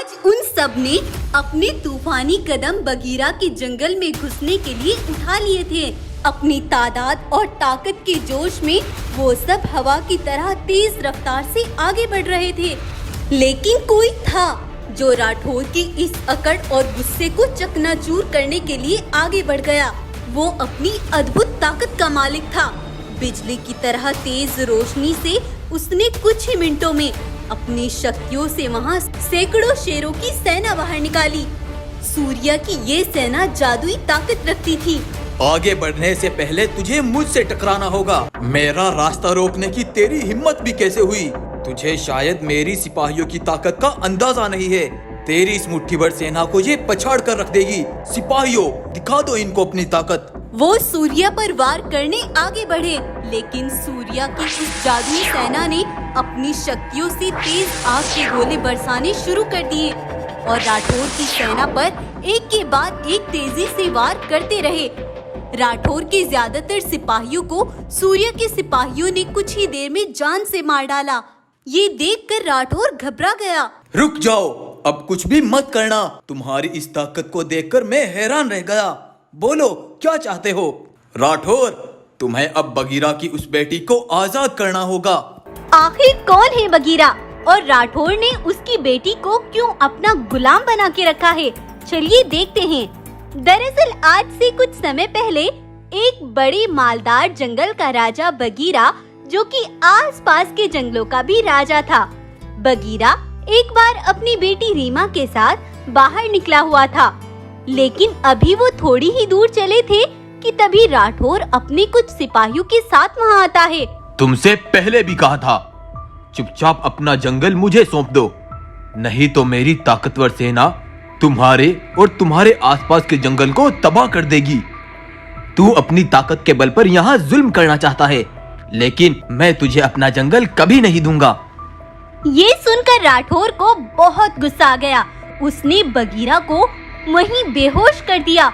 आज उन सब ने अपने तूफानी कदम बगीरा के जंगल में घुसने के लिए उठा लिए थे। अपनी तादाद और ताकत के जोश में वो सब हवा की तरह तेज रफ्तार से आगे बढ़ रहे थे। लेकिन कोई था जो राठौर की इस अकड़ और गुस्से को चकनाचूर करने के लिए आगे बढ़ गया। वो अपनी अद्भुत ताकत का मालिक था। बिजली की तरह तेज रोशनी से उसने कुछ ही मिनटों में अपनी शक्तियों से वहाँ सैकड़ों शेरों की सेना बाहर निकाली। सूर्या की ये सेना जादुई ताकत रखती थी। आगे बढ़ने से पहले तुझे मुझसे टकराना होगा। मेरा रास्ता रोकने की तेरी हिम्मत भी कैसे हुई? तुझे शायद मेरी सिपाहियों की ताकत का अंदाजा नहीं है। तेरी इस मुट्ठीभर सेना को ये पछाड़ कर रख देगी। सिपाहियों, दिखा दो इनको अपनी ताकत। वो सूर्या पर वार करने आगे बढ़े, लेकिन सूर्या की उस जादुई सेना ने अपनी शक्तियों से तेज आग के गोले बरसाने शुरू कर दिए और राठौर की सेना पर एक के बाद एक तेजी से वार करते रहे। राठौर के ज्यादातर सिपाहियों को सूर्या के सिपाहियों ने कुछ ही देर में जान से मार डाला। ये देखकर राठौर घबरा गया। रुक जाओ, अब कुछ भी मत करना। तुम्हारी इस ताकत को देखकर मैं हैरान रह गया। बोलो, क्या चाहते हो? राठौर, तुम्हें अब बगीरा की उस बेटी को आजाद करना होगा। आखिर कौन है बगीरा और राठौर ने उसकी बेटी को क्यों अपना गुलाम बना के रखा है? चलिए देखते हैं। दरअसल आज से कुछ समय पहले एक बड़े मालदार जंगल का राजा बगीरा, जो कि आसपास के जंगलों का भी राजा था। बगीरा एक बार अपनी बेटी रीमा के साथ बाहर निकला हुआ था, लेकिन अभी वो थोड़ी ही दूर चले थे कि तभी राठौर अपने कुछ सिपाहियों के साथ वहाँ आता है। तुमसे पहले भी कहा था, चुपचाप अपना जंगल मुझे सौंप दो, नहीं तो मेरी ताकतवर सेना तुम्हारे और तुम्हारे आसपास के जंगल को तबाह कर देगी। तू अपनी ताकत के बल पर यहाँ जुल्म करना चाहता है, लेकिन मैं तुझे अपना जंगल कभी नहीं दूंगा। ये सुनकर राठौर को बहुत गुस्सा आ गया। उसने बगीरा को वहीं बेहोश कर दिया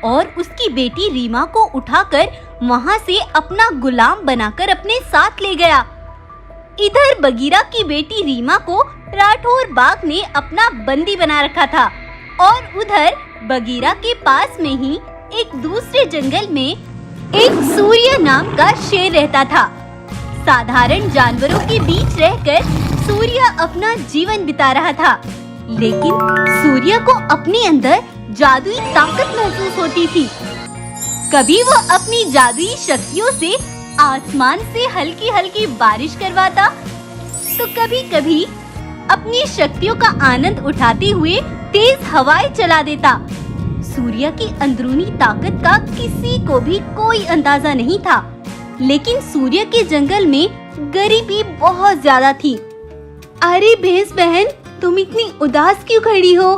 और उसकी बेटी रीमा को उठाकर वहाँ से अपना गुलाम बनाकर अपने साथ ले गया। इधर बगीरा की बेटी रीमा को राठौर बाग ने अपना बंदी बना रखा था और उधर बगीरा के पास में ही एक दूसरे जंगल में एक सूर्या नाम का शेर रहता था। साधारण जानवरों के बीच रहकर सूर्या अपना जीवन बिता रहा था, लेकिन सूर्या को अपने अंदर जादुई ताकत महसूस होती थी। कभी वो अपनी जादुई शक्तियों से आसमान से हल्की हल्की बारिश करवाता, तो कभी कभी अपनी शक्तियों का आनंद उठाते हुए तेज हवाएं चला देता। सूर्या की अंदरूनी ताकत का किसी को भी कोई अंदाजा नहीं था, लेकिन सूर्या के जंगल में गरीबी बहुत ज्यादा थी। अरे भैंस बहन, तुम इतनी उदास क्यों खड़ी हो?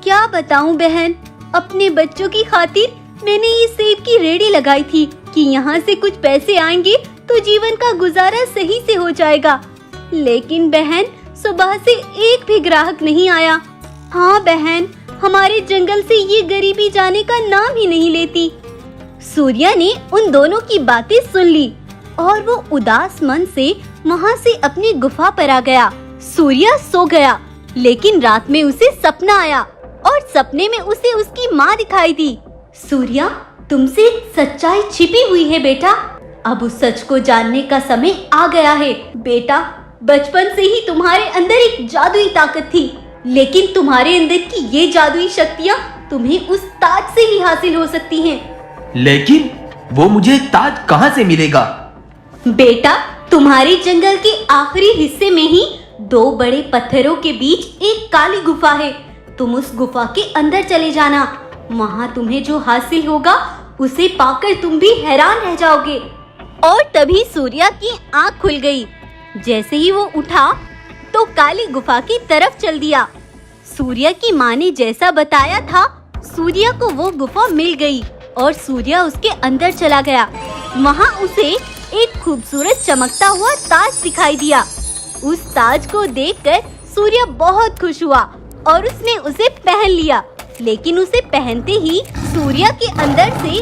क्या बताऊं बहन, अपने बच्चों की खातिर मैंने ये सेब की रेहड़ी लगाई थी कि यहाँ से कुछ पैसे आएंगे तो जीवन का गुजारा सही से हो जाएगा। लेकिन बहन, सुबह से एक भी ग्राहक नहीं आया। हाँ बहन, हमारे जंगल से ये गरीबी जाने का नाम ही नहीं लेती। सूर्या ने उन दोनों की बातें सुन ली और वो उदास मन से वहाँ से अपनी गुफा पर आ गया। सूर्या सो गया, लेकिन रात में उसे सपना आया और सपने में उसे उसकी माँ दिखाई दी। सूर्या, तुमसे सच्चाई छिपी हुई है बेटा। अब उस सच को जानने का समय आ गया है। बेटा, बचपन से ही तुम्हारे अंदर एक जादुई ताकत थी, लेकिन तुम्हारे अंदर की ये जादुई शक्तियाँ तुम्हें उस ताज से ही हासिल हो सकती हैं। लेकिन वो मुझे ताज कहाँ से मिलेगा? बेटा, तुम्हारे जंगल के आखिरी हिस्से में ही दो बड़े पत्थरों के बीच एक काली गुफा है। तुम उस गुफा के अंदर चले जाना। वहाँ तुम्हें जो हासिल होगा उसे पाकर तुम भी हैरान रह जाओगे। और तभी सूर्या की आँख खुल गई। जैसे ही वो उठा तो काली गुफा की तरफ चल दिया। सूर्या की माँ ने जैसा बताया था, सूर्या को वो गुफा मिल गई और सूर्या उसके अंदर चला गया। वहाँ उसे एक खूबसूरत चमकता हुआ ताज दिखाई दिया। उस ताज को देखकर सूर्या बहुत खुश हुआ और उसने उसे पहन लिया। लेकिन उसे पहनते ही सूर्या के अंदर से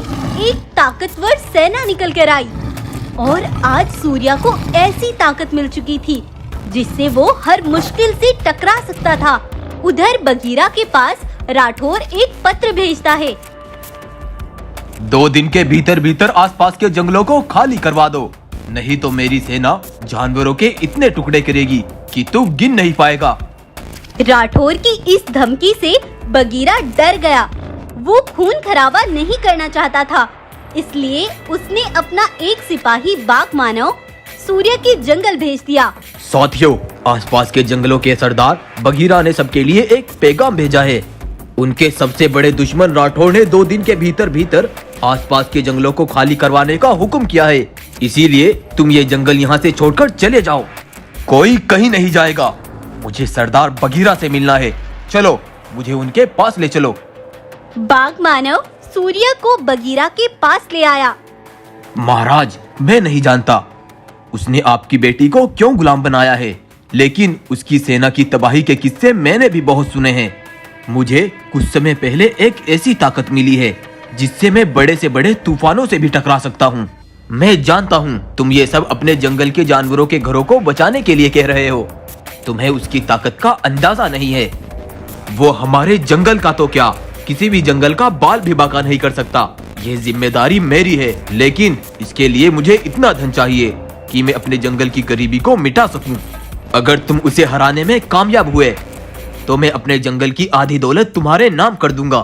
एक ताकतवर सेना निकल कर आई और आज सूर्या को ऐसी ताकत मिल चुकी थी जिससे वो हर मुश्किल से टकरा सकता था उधर बगीरा के पास राठौर एक पत्र भेजता है। 2 दिन के भीतर भीतर आसपास के जंगलों को खाली करवा दो, नहीं तो मेरी सेना जानवरों के इतने टुकड़े करेगी कि तू गिन नहीं पाएगा। राठौर की इस धमकी से बगीरा डर गया। वो खून खराबा नहीं करना चाहता था, इसलिए उसने अपना एक सिपाही बाघ मानव सूर्य के जंगल भेज दिया। साथियों, आसपास के जंगलों के सरदार बगीरा ने सबके लिए एक पैगाम भेजा है। उनके सबसे बड़े दुश्मन राठौर ने 2 दिन के भीतर भीतर आसपास के जंगलों को खाली करवाने का हुक्म किया है। इसीलिए तुम ये जंगल यहाँ से छोड़कर चले जाओ। कोई कहीं नहीं जाएगा। मुझे सरदार बगीरा से मिलना है। चलो, मुझे उनके पास ले चलो। बाघ मानव सूर्य को बगीरा के पास ले आया। महाराज, मैं नहीं जानता उसने आपकी बेटी को क्यों गुलाम बनाया है, लेकिन उसकी सेना की तबाही के किस्से मैंने भी बहुत सुने हैं। मुझे कुछ समय पहले एक ऐसी ताकत मिली है जिससे मैं बड़े से बड़े तूफानों से भी टकरा सकता हूँ। मैं जानता हूँ तुम ये सब अपने जंगल के जानवरों के घरों को बचाने के लिए कह रहे हो। तुम्हें उसकी ताकत का अंदाजा नहीं है। वो हमारे जंगल का तो क्या, किसी भी जंगल का बाल भी बांका नहीं कर सकता। ये जिम्मेदारी मेरी है, लेकिन इसके लिए मुझे इतना धन चाहिए कि मैं अपने जंगल की गरीबी को मिटा सकूं। अगर तुम उसे हराने में कामयाब हुए तो मैं अपने जंगल की आधी दौलत तुम्हारे नाम कर दूंगा।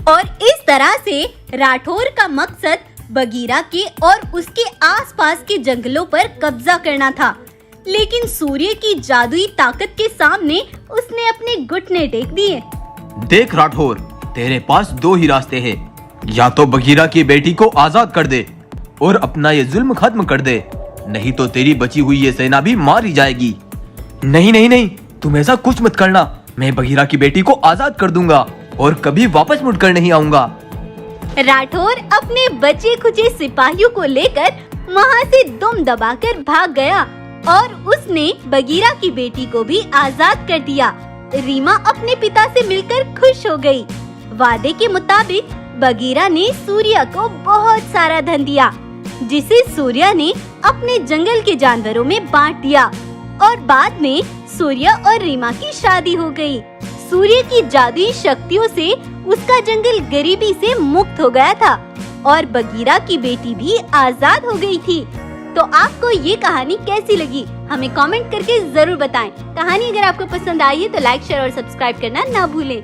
और इस तरह से राठौर का मकसद बगीरा के और उसके आसपास के जंगलों पर कब्जा करना था, लेकिन सूर्य की जादुई ताकत के सामने उसने अपने घुटने टेक दिए। देख राठौर, तेरे पास 2 ही रास्ते हैं। या तो बगीरा की बेटी को आजाद कर दे और अपना ये जुल्म खत्म कर दे, नहीं तो तेरी बची हुई ये सेना भी मारी जाएगी। नहीं नहीं नहीं, तुम ऐसा कुछ मत करना। मैं बगीरा की बेटी को आजाद कर दूंगा और कभी वापस मुड़कर नहीं आऊंगा। राठौर अपने बचे खुचे सिपाहियों को लेकर वहाँ से दुम दबाकर भाग गया और उसने बगीरा की बेटी को भी आजाद कर दिया। रीमा अपने पिता से मिलकर खुश हो गई। वादे के मुताबिक बगीरा ने सूर्य को बहुत सारा धन दिया, जिसे सूर्य ने अपने जंगल के जानवरों में बांट दिया और बाद में सूर्य और रीमा की शादी हो गई। सूर्य की जादुई शक्तियों से उसका जंगल गरीबी से मुक्त हो गया था और बगीरा की बेटी भी आजाद हो गई थी। तो आपको ये कहानी कैसी लगी, हमें कमेंट करके जरूर बताएं। कहानी अगर आपको पसंद आई है तो लाइक, शेयर और सब्सक्राइब करना ना भूलें।